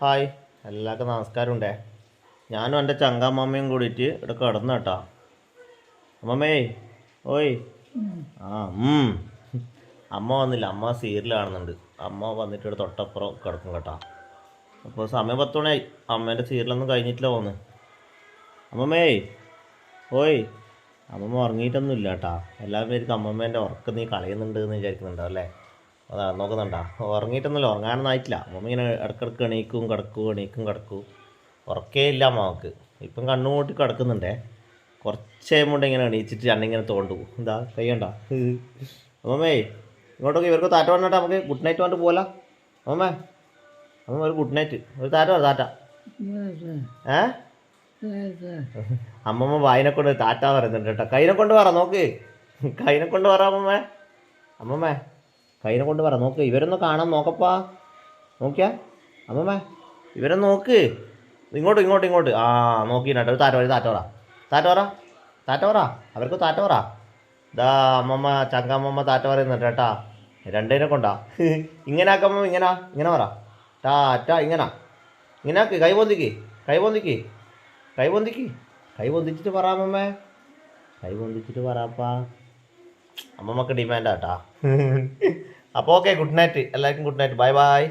Hi, എല്ലാവർക്കും നമസ്കാരം ഉണ്ടേ. ഞാനും എൻ്റെ ചങ്കാമ്മയും കൂടിയിട്ട് ഇവിടെ കിടന്നു കേട്ടോ. അമ്മമ്മേ, ഓയ്. ആ അമ്മ വന്നില്ല, അമ്മ സീരിയൽ കാണുന്നുണ്ട്. അമ്മ വന്നിട്ട് ഇവിടെ തൊട്ടപ്പുറം കിടക്കും കേട്ടോ. അപ്പോൾ സമയം 10 മണിയായി, അമ്മേൻ്റെ സീരിയലൊന്നും കഴിഞ്ഞിട്ടില്ല പോന്ന്. അമ്മമ്മേ, ഓയ്. അമ്മമ്മ ഉറങ്ങിയിട്ടൊന്നും ഇല്ല കേട്ടോ. എല്ലാവരും പേർക്ക് അമ്മമ്മേൻ്റെ ഉറക്കം നീ കളയുന്നുണ്ട് എന്ന് വിചാരിക്കുന്നുണ്ടോ അല്ലേ? അതാ നോക്കുന്നുണ്ടോ? ഉറങ്ങിയിട്ടൊന്നുമില്ല, ഉറങ്ങാനൊന്നും ആയിട്ടില്ല. അമ്മമ്മ ഇങ്ങനെ ഇടക്കിടക്ക് എണീക്കും കിടക്കും. ഉറക്കേ ഇല്ല അമ്മക്ക്. ഇപ്പം കണ്ണുകൂട്ടി കിടക്കുന്നുണ്ടേ. കുറച്ച് കഴിയുമ്പോൾ ഇങ്ങനെ എണീച്ചിട്ട് അന്നിങ്ങനെ തോണ്ടു. എന്താ കയ്യണ്ട അമ്മമ്മേ, ഇങ്ങോട്ടൊക്കെ ഇവർക്ക് താറ്റ പറഞ്ഞിട്ട് നമുക്ക് ഗുഡ് നൈറ്റ് പറഞ്ഞിട്ട് പോകല. അമ്മമ്മേ, അമ്മ ഒരു ഗുഡ് നൈറ്റ്, ഒരു താറ്റ. ഏ അമ്മമ്മ വായിനെ കൊണ്ട് താറ്റ പറയുന്നുണ്ട് കേട്ടോ. കൈനെ കൊണ്ട് പറ, നോക്ക്. കൈനെ കൊണ്ട് പറ അമ്മമ്മേ കൈനെ കൊണ്ട് പറ. നോക്ക്, ഇവരൊന്ന് കാണാൻ നോക്കപ്പാ. നോക്കിയാ അമ്മമ്മേ, ഇവരെ നോക്ക്. ഇങ്ങോട്ട് ആ നോക്കിട്ടോ. ഒരു താറ്റ പറ അവർക്ക് താറ്റ പറ. ഇതാ അമ്മമ്മ ചങ്കമ്മമ്മ താറ്റ പറയുന്നുണ്ട് കേട്ടാ. രണ്ടേനെ കൊണ്ടാ ഇങ്ങനെ ആക്കമ്മ, ഇങ്ങനെ പറ. ടാറ്റ ഇങ്ങനെ ആക്ക്. കൈ പൊന്തിച്ചിട്ട് പറ അമ്മമ്മേ. കൈ പൊന്തിച്ചിട്ട് പറയാപ്പാ. അമ്മമ്മക്ക് ഡിമാൻഡാട്ടാ. അപ്പോൾ ഓക്കെ, ഗുഡ് നൈറ്റ് എല്ലാവർക്കും. Good night, by.